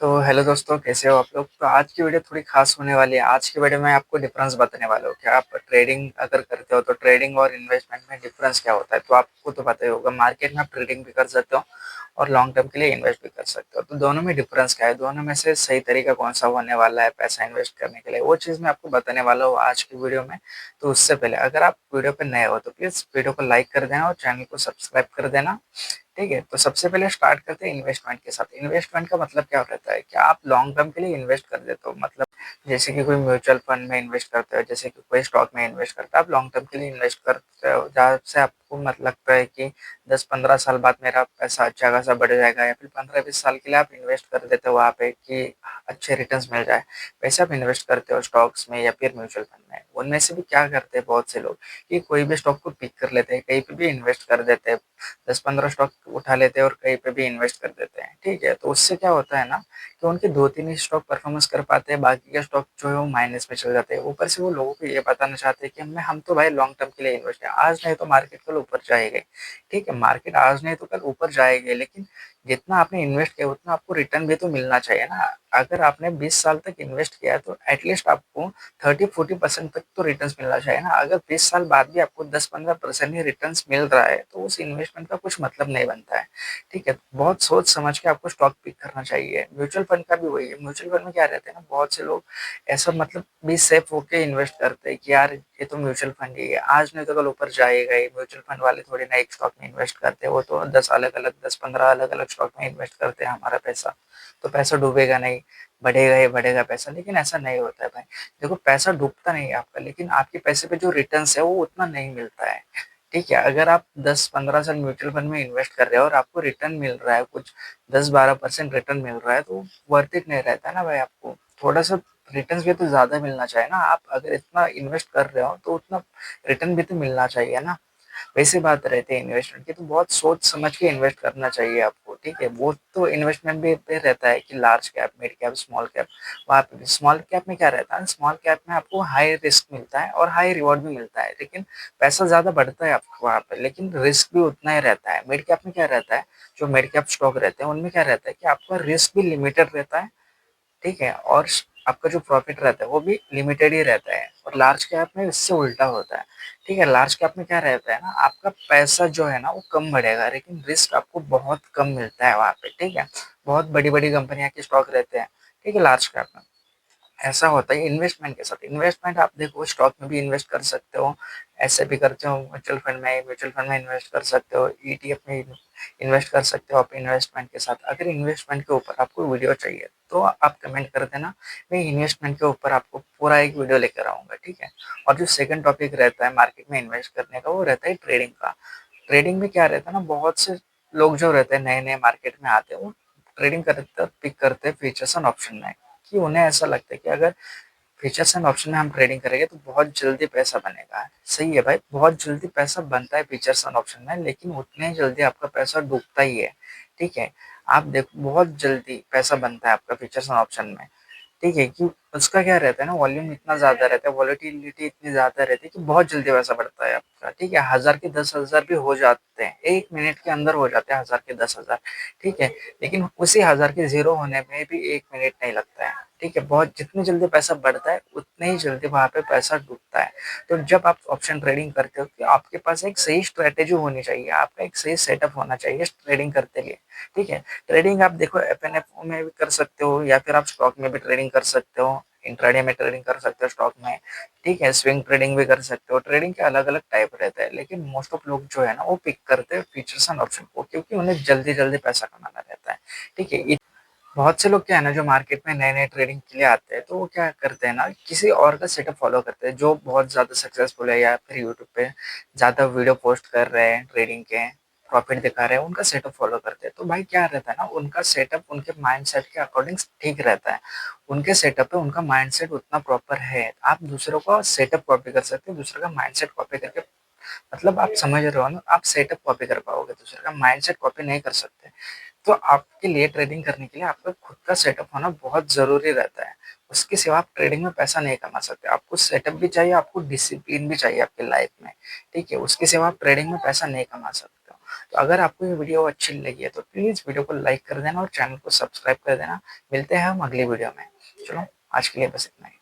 तो हेलो दोस्तों, कैसे हो आप लोग। तो आज की वीडियो थोड़ी खास होने वाली है। आज की वीडियो में आपको डिफरेंस बताने वाला हूँ कि आप ट्रेडिंग अगर करते हो तो ट्रेडिंग और इन्वेस्टमेंट में डिफरेंस क्या होता है। तो आपको तो पता ही होगा, मार्केट में आप ट्रेडिंग भी कर सकते हो और लॉन्ग टर्म के लिए इन्वेस्ट भी कर सकते हो। तो दोनों में डिफरेंस क्या है, दोनों में से सही तरीका कौन सा होने वाला है पैसा इन्वेस्ट करने के लिए, वो चीज़ मैं आपको बताने वाला हूँ आज की वीडियो में। तो उससे पहले अगर आप वीडियो पर नए हो तो प्लीज़ वीडियो को लाइक कर देना और चैनल को सब्सक्राइब कर देना। ठीक है, तो सबसे पहले स्टार्ट करते हैं इन्वेस्टमेंट के साथ। इन्वेस्टमेंट का मतलब क्या रहता है कि आप लॉन्ग टर्म के लिए इन्वेस्ट कर देते हो। मतलब जैसे कि कोई म्यूचुअल फंड में इन्वेस्ट करते हो, जैसे कि कोई स्टॉक में इन्वेस्ट करते हो, आप लॉन्ग टर्म के लिए इन्वेस्ट करते हो जहाँ से आपको मतलब लगता है कि 10-15 साल बाद मेरा पैसा अच्छा खासा बढ़ जाएगा, या फिर 15-20 साल के लिए आप इन्वेस्ट कर देते हो वहाँ पे कि अच्छे रिटर्न्स मिल जाए। वैसे आप इन्वेस्ट करते हो स्टॉक्स में या फिर म्यूचुअल फंड में। उनमें से भी क्या करते हैं बहुत से लोग कि कोई भी स्टॉक को पिक कर लेते हैं, कहीं पे भी इन्वेस्ट कर देते हैं, 10-15 स्टॉक उठा लेते हैं और कहीं पे भी इन्वेस्ट कर देते हैं। ठीक है, तो उससे क्या होता है ना कि उनके 2-3 ही स्टॉक परफॉर्मेंस कर पाते हैं, बाकी के स्टॉक जो है वो माइनस में चल जाते हैं। ऊपर से वो लोगों को ये बताना चाहते हैं कि हम तो भाई लॉन्ग टर्म के लिए इन्वेस्ट है, आज नहीं तो मार्केट कल ऊपर जाएगी। ठीक है, मार्केट आज नहीं तो कल ऊपर जाएगी, लेकिन जितना आपने इन्वेस्ट किया उतना आपको रिटर्न भी तो मिलना चाहिए ना। अगर आपने 20 साल तक इन्वेस्ट किया है तो एटलीस्ट आपको 30-40% तक तो रिटर्न्स मिलना चाहिए ना। अगर 20 साल बाद भी आपको 10-15% ही रिटर्न्स मिल रहा है तो उस इन्वेस्टमेंट का कुछ मतलब नहीं बनता है। ठीक है, बहुत सोच समझ के आपको स्टॉक पिक करना चाहिए। म्यूचुअल फंड का भी वही है। म्यूचुअल फंड में क्या रहते हैं ना, बहुत से लोग ऐसा मतलब भी सेफ होके इन्वेस्ट करते हैं कि यार ये तो म्यूचुअल फंड ही है, आज नहीं तो कल ऊपर जाएगा ही। म्यूचुअल फंड वाले थोड़ी ना एक स्टॉक में इन्वेस्ट करते हैं, वो तो 10-15 अलग अलग स्टॉक में इन्वेस्ट करते हैं हमारा पैसा। तो पैसा डूबेगा नहीं, बढ़ेगा ही बढ़ेगा पैसा। लेकिन ऐसा नहीं होता है भाई। देखो, पैसा डूबता नहीं है आपका, लेकिन आपके पैसे पे जो रिटर्न्स है वो उतना नहीं मिलता है। ठीक है, अगर आप 10-15 साल म्यूचुअल फंड में इन्वेस्ट कर रहे हो और आपको रिटर्न मिल रहा है कुछ 10-12% रिटर्न मिल रहा है, तो वर्थ इट नहीं रहता ना भाई। आपको थोड़ा सा रिटर्न भी तो ज्यादा मिलना चाहिए ना। आप अगर इतना इन्वेस्ट कर रहे हो तो उतना रिटर्न भी तो मिलना चाहिए ना। वैसी बात रहती है इन्वेस्टमेंट की, तो बहुत सोच समझ के इन्वेस्ट करना चाहिए आपको। ठीक है, वो तो इन्वेस्टमेंट भी पे रहता है कि large cap, mid cap, small cap. वहाँ पे भी स्मॉल कैप में क्या रहता है, स्मॉल कैप में आपको हाई रिस्क मिलता है और हाई रिवॉर्ड भी मिलता है, लेकिन पैसा ज्यादा बढ़ता है आपको वहाँ पे, लेकिन रिस्क भी उतना ही रहता है। मिड कैप में क्या रहता है, जो मिड कैप स्टॉक रहते हैं उनमें क्या रहता है कि आपका रिस्क भी लिमिटेड रहता है। ठीक है, और आपका जो प्रॉफिट रहता है वो भी लिमिटेड ही रहता है। और लार्ज कैप में इससे उल्टा होता है। ठीक है, लार्ज कैप में क्या रहता है ना, आपका पैसा जो है ना वो कम बढ़ेगा, लेकिन रिस्क आपको बहुत कम मिलता है वहाँ पे। ठीक है, बहुत बड़ी बड़ी कंपनियां के स्टॉक रहते हैं। ठीक है, लार्ज कैप में ऐसा होता है इन्वेस्टमेंट के साथ। इन्वेस्टमेंट आप देखो, स्टॉक में भी इन्वेस्ट कर सकते हो, ऐसे भी करते हो, म्यूचुअल फंड में इन्वेस्ट कर सकते हो, ईटीएफ में इन्वेस्ट कर सकते हो आप इन्वेस्टमेंट के साथ। अगर इन्वेस्टमेंट के ऊपर आपको वीडियो चाहिए तो आप कमेंट कर देना, मैं इन्वेस्टमेंट के ऊपर आपको पूरा एक वीडियो लेकर आऊंगा। ठीक है, और जो सेकंड टॉपिक रहता है मार्केट में इन्वेस्ट करने का, वो रहता है ट्रेडिंग का। ट्रेडिंग में क्या रहता है ना, बहुत से लोग जो रहते हैं नए नए मार्केट में आते हैं, वो ट्रेडिंग करते पिक करते हैं फीचर्स एंड ऑप्शन में, कि उन्हें ऐसा लगता है कि अगर फीचर्स एंड ऑप्शन में हम ट्रेडिंग करेंगे तो बहुत जल्दी पैसा बनेगा। सही है भाई, बहुत जल्दी पैसा बनता है फीचर्स एंड ऑप्शन में, लेकिन उतने जल्दी आपका पैसा डूबता ही है। ठीक है, आप देखो बहुत जल्दी पैसा बनता है आपका फीचर्स एंड ऑप्शन में। ठीक है, कि उसका क्या रहता है ना, वॉल्यूम इतना ज्यादा रहता है, वॉलेटिलिटी इतनी ज्यादा रहती है कि बहुत जल्दी पैसा बढ़ता है आपका। ठीक है, 1000 के 10,000 भी हो जाते हैं, 1 मिनट के अंदर हो जाते हैं 1000 के 10,000। ठीक है, लेकिन उसी 1000 के जीरो होने में भी 1 मिनट नहीं लगता है। ठीक है, बहुत जितनी जल्दी पैसा बढ़ता है उतने ही जल्दी वहां पे पैसा डूबता है। तो जब आप ऑप्शन ट्रेडिंग करते हो कि आपके पास एक सही स्ट्रेटेजी होनी चाहिए, आपका एक सही सेटअप होना चाहिए ट्रेडिंग करते लिए। ठीक है, ट्रेडिंग आप देखो एफएनएफओ में भी कर सकते हो, या फिर आप स्टॉक में भी ट्रेडिंग कर सकते हो, इंट्राडे में ट्रेडिंग कर सकते हो स्टॉक में। ठीक है, स्विंग ट्रेडिंग भी कर सकते हो। ट्रेडिंग के अलग अलग टाइप रहता है, लेकिन मोस्ट ऑफ लोग जो है ना वो पिक करते हैं फीचर्स एंड ऑप्शन को, क्योंकि उन्हें जल्दी जल्दी पैसा कमाना रहता है। ठीक है, बहुत से लोग क्या है ना, जो मार्केट में नए नए ट्रेडिंग के लिए आते हैं तो वो क्या करते हैं ना, किसी और का सेटअप फॉलो करते हैं जो बहुत ज्यादा सक्सेसफुल है, या फिर यूट्यूब पे ज्यादा वीडियो पोस्ट कर रहे हैं ट्रेडिंग के, प्रॉफिट दिखा रहे हैं, उनका सेटअप फॉलो करते हैं। तो भाई क्या रहता है ना, उनका सेटअप उनके माइंडसेट के अकॉर्डिंग ठीक रहता है। उनके सेटअप पे उनका माइंडसेट उतना प्रॉपर है। आप दूसरों का सेटअप कॉपी कर सकते हो, दूसरे का माइंडसेट कॉपी करके, मतलब आप समझ रहे हो ना, आप सेटअप कॉपी कर पाओगे, दूसरे का माइंडसेट कॉपी नहीं कर सकते। तो आपके लिए ट्रेडिंग करने के लिए आपका खुद का सेटअप होना बहुत जरूरी रहता है। उसके सिवा आप ट्रेडिंग में पैसा नहीं कमा सकते। आपको सेटअप भी चाहिए, आपको डिसिप्लिन भी चाहिए आपकी लाइफ में। ठीक है, उसके सिवा आप ट्रेडिंग में पैसा नहीं कमा सकते हो। तो अगर आपको ये वीडियो अच्छी लगी है तो प्लीज़ वीडियो को लाइक कर देना और चैनल को सब्सक्राइब कर देना। मिलते हैं हम अगली वीडियो में। चलो आज के लिए बस इतना ही।